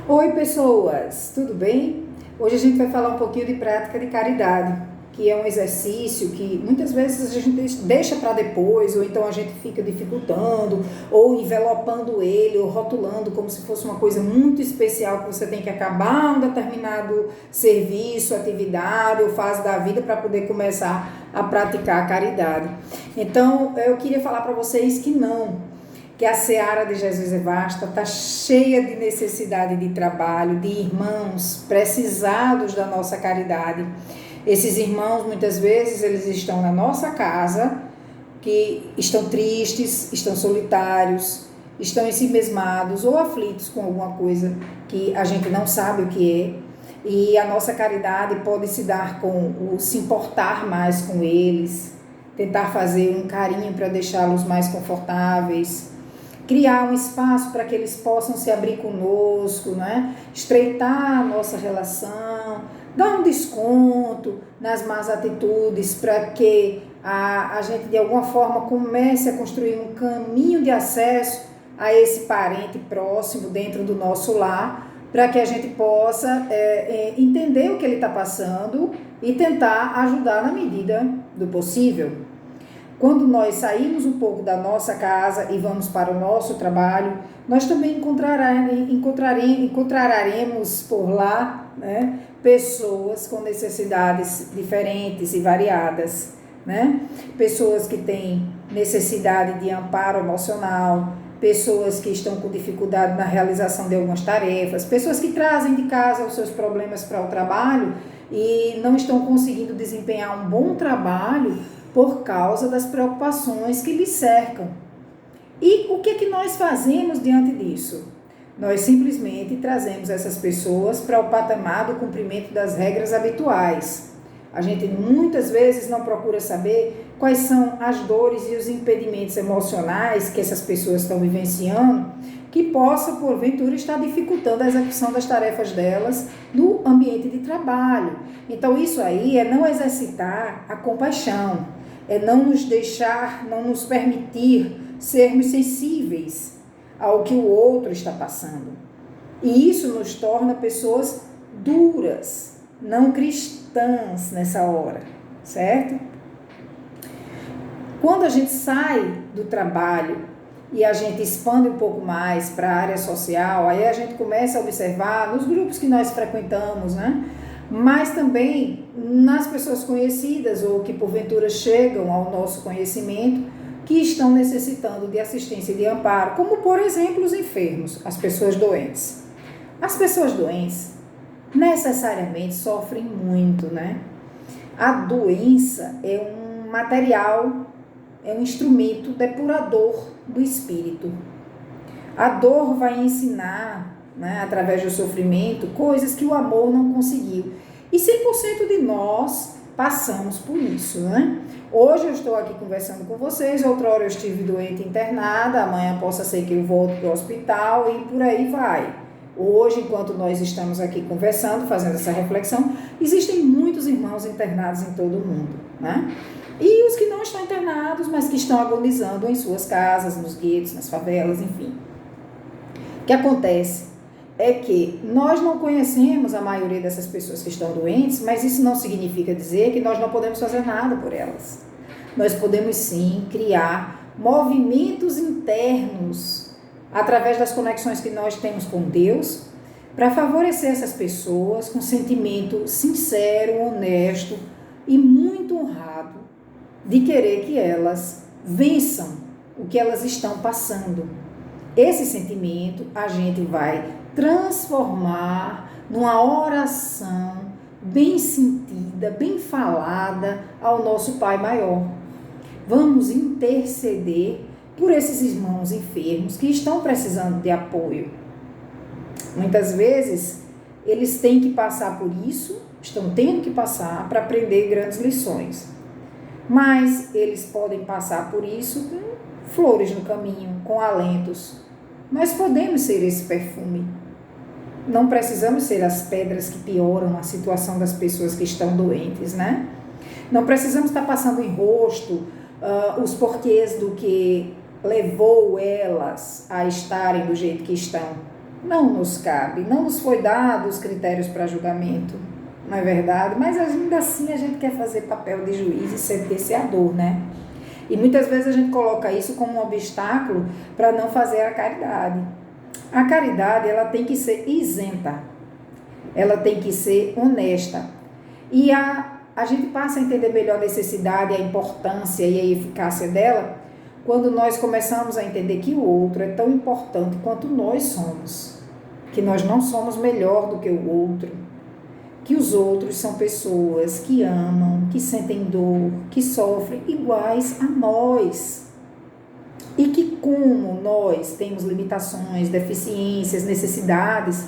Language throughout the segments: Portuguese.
Oi pessoas, tudo bem? Hoje a gente vai falar um pouquinho de prática de caridade, que é um exercício que muitas vezes a gente deixa para depois, ou então a gente fica dificultando, ou envelopando ele, ou rotulando como se fosse uma coisa muito especial que você tem que acabar um determinado serviço, atividade ou fase da vida para poder começar a praticar a caridade. Então eu queria falar para vocês que a seara de Jesus é vasta, está cheia de necessidade de trabalho, de irmãos precisados da nossa caridade. Esses irmãos, muitas vezes, eles estão na nossa casa, que estão tristes, estão solitários, estão ensimesmados ou aflitos com alguma coisa que a gente não sabe o que é. E a nossa caridade pode se dar com o se importar mais com eles, tentar fazer um carinho para deixá-los mais confortáveis, criar um espaço para que eles possam se abrir conosco, né? Estreitar a nossa relação, dar um desconto nas más atitudes para que a gente de alguma forma comece a construir um caminho de acesso a esse parente próximo dentro do nosso lar, para que a gente possa entender o que ele está passando e tentar ajudar na medida do possível. Quando nós saímos um pouco da nossa casa e vamos para o nosso trabalho, nós também encontraremos por lá, né, pessoas com necessidades diferentes e variadas, né? Pessoas que têm necessidade de amparo emocional, pessoas que estão com dificuldade na realização de algumas tarefas, pessoas que trazem de casa os seus problemas para o trabalho e não estão conseguindo desempenhar um bom trabalho por causa das preocupações que lhes cercam. E o que nós fazemos diante disso? Nós simplesmente trazemos essas pessoas para o patamar do cumprimento das regras habituais. A gente muitas vezes não procura saber quais são as dores e os impedimentos emocionais que essas pessoas estão vivenciando, que possa, porventura, estar dificultando a execução das tarefas delas no ambiente de trabalho. Então, isso aí é não exercitar a compaixão, é não nos deixar, não nos permitir sermos sensíveis ao que o outro está passando. E isso nos torna pessoas duras, não cristãs nessa hora, certo? Quando a gente sai do trabalho e a gente expande um pouco mais para a área social, aí a gente começa a observar nos grupos que nós frequentamos, né? Mas também nas pessoas conhecidas ou que porventura chegam ao nosso conhecimento, que estão necessitando de assistência e de amparo, como por exemplo os enfermos, as pessoas doentes. As pessoas doentes necessariamente sofrem muito, né? A doença é um material, é um instrumento depurador do espírito. A dor vai ensinar, né, através do sofrimento, coisas que o amor não conseguiu. E 100% de nós passamos por isso, né? Hoje eu estou aqui conversando com vocês, outra hora eu estive doente internada, amanhã possa ser que eu volte para o hospital e por aí vai. Hoje, enquanto nós estamos aqui conversando, fazendo essa reflexão, existem muitos irmãos internados em todo o mundo, né? E os que não estão internados, mas que estão agonizando em suas casas, nos guetos, nas favelas, enfim. O que acontece é que nós não conhecemos a maioria dessas pessoas que estão doentes, mas isso não significa dizer que nós não podemos fazer nada por elas. Nós podemos sim criar movimentos internos através das conexões que nós temos com Deus para favorecer essas pessoas com sentimento sincero, honesto e muito honrado de querer que elas vençam o que elas estão passando. Esse sentimento a gente vai transformar numa oração bem sentida, bem falada ao nosso Pai Maior. Vamos interceder por esses irmãos enfermos que estão precisando de apoio. Muitas vezes eles têm que passar por isso, estão tendo que passar para aprender grandes lições. Mas eles podem passar por isso com flores no caminho, com alentos. Nós podemos ser esse perfume. Não precisamos ser as pedras que pioram a situação das pessoas que estão doentes, né? Não precisamos estar passando em rosto os porquês do que levou elas a estarem do jeito que estão. Não nos cabe, não nos foi dado os critérios para julgamento, não é verdade? Mas ainda assim a gente quer fazer papel de juiz e sentenciador, né? E muitas vezes a gente coloca isso como um obstáculo para não fazer a caridade. A caridade, ela tem que ser isenta, ela tem que ser honesta. E a gente passa a entender melhor a necessidade, a importância e a eficácia dela quando nós começamos a entender que o outro é tão importante quanto nós somos, que nós não somos melhor do que o outro, que os outros são pessoas que amam, que sentem dor, que sofrem iguais a nós. E que como nós temos limitações, deficiências, necessidades,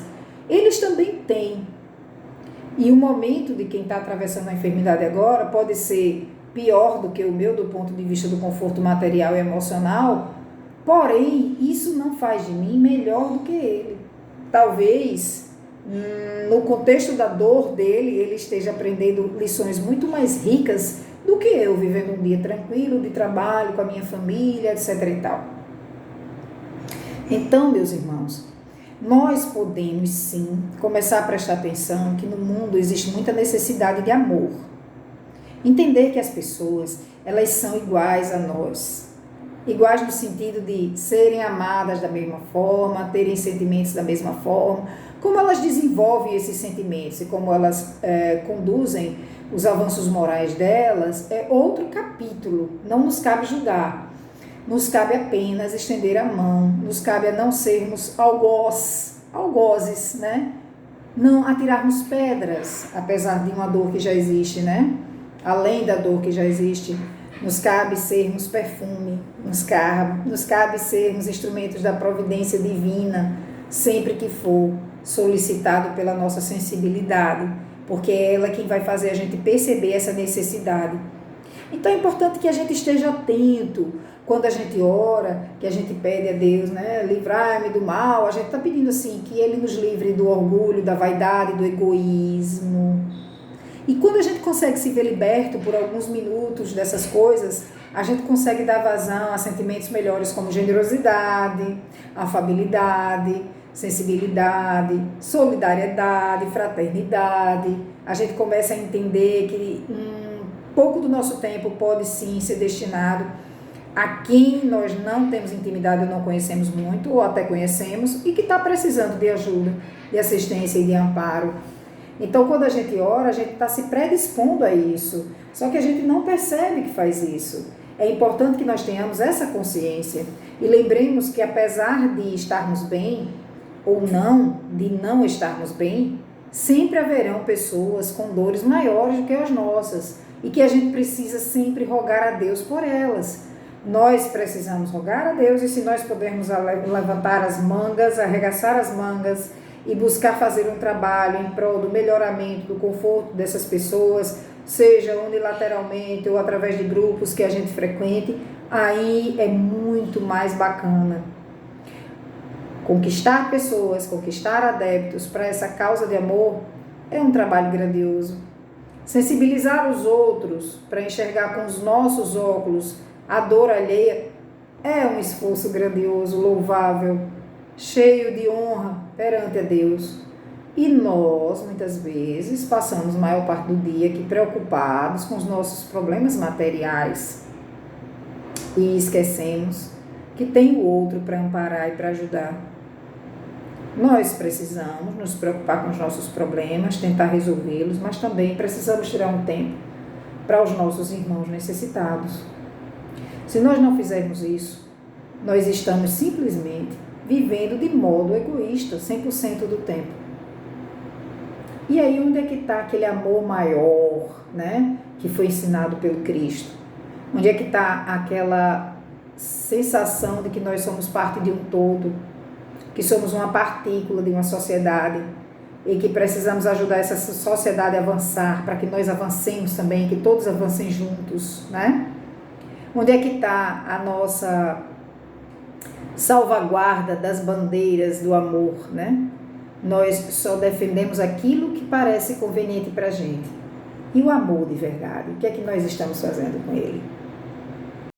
eles também têm. E o momento de quem está atravessando a enfermidade agora pode ser pior do que o meu do ponto de vista do conforto material e emocional, porém, isso não faz de mim melhor do que ele. Talvez, no contexto da dor dele, ele esteja aprendendo lições muito mais ricas do que eu, vivendo um dia tranquilo, de trabalho, com a minha família, etc. e tal. Então, meus irmãos, nós podemos sim começar a prestar atenção que no mundo existe muita necessidade de amor. Entender que as pessoas, elas são iguais a nós. Iguais no sentido de serem amadas da mesma forma, terem sentimentos da mesma forma, como elas desenvolvem esses sentimentos e como elas conduzem os avanços morais delas, é outro capítulo, não nos cabe julgar. Nos cabe apenas estender a mão, nos cabe a não sermos algozes, né? Não atirarmos pedras, apesar de uma dor que já existe, né? Além da dor que já existe, nos cabe sermos perfume, nos cabe sermos instrumentos da providência divina, sempre que for solicitado pela nossa sensibilidade, porque é ela quem vai fazer a gente perceber essa necessidade. Então é importante que a gente esteja atento. Quando a gente ora, que a gente pede a Deus, né, livrai-me do mal, a gente está pedindo assim, que Ele nos livre do orgulho, da vaidade, do egoísmo. E quando a gente consegue se ver liberto por alguns minutos dessas coisas, a gente consegue dar vazão a sentimentos melhores como generosidade, afabilidade, sensibilidade, solidariedade, fraternidade. A gente começa a entender que pouco do nosso tempo pode sim ser destinado a quem nós não temos intimidade ou não conhecemos muito, ou até conhecemos, e que está precisando de ajuda, de assistência e de amparo. Então, quando a gente ora, a gente está se predispondo a isso, só que a gente não percebe que faz isso. É importante que nós tenhamos essa consciência e lembremos que, apesar de estarmos bem, ou não, de não estarmos bem, sempre haverão pessoas com dores maiores do que as nossas e que a gente precisa sempre rogar a Deus por elas. Nós precisamos rogar a Deus e se nós pudermos levantar as mangas, arregaçar as mangas e buscar fazer um trabalho em prol do melhoramento, do conforto dessas pessoas, seja unilateralmente ou através de grupos que a gente frequente, aí é muito mais bacana. Conquistar pessoas, conquistar adeptos para essa causa de amor é um trabalho grandioso. Sensibilizar os outros para enxergar com os nossos óculos a dor alheia é um esforço grandioso, louvável, cheio de honra perante a Deus. E nós, muitas vezes, passamos a maior parte do dia aqui preocupados com os nossos problemas materiais e esquecemos que tem o outro para amparar e para ajudar. Nós precisamos nos preocupar com os nossos problemas, tentar resolvê-los, mas também precisamos tirar um tempo para os nossos irmãos necessitados. Se nós não fizermos isso, nós estamos simplesmente vivendo de modo egoísta, 100% do tempo. E aí onde é que está aquele amor maior, né, que foi ensinado pelo Cristo? Onde é que está aquela sensação de que nós somos parte de um todo, que somos uma partícula de uma sociedade e que precisamos ajudar essa sociedade a avançar, para que nós avancemos também, que todos avancem juntos, né? Onde é que está a nossa salvaguarda das bandeiras do amor, né? Nós só defendemos aquilo que parece conveniente para a gente. E o amor de verdade, o que é que nós estamos fazendo com ele?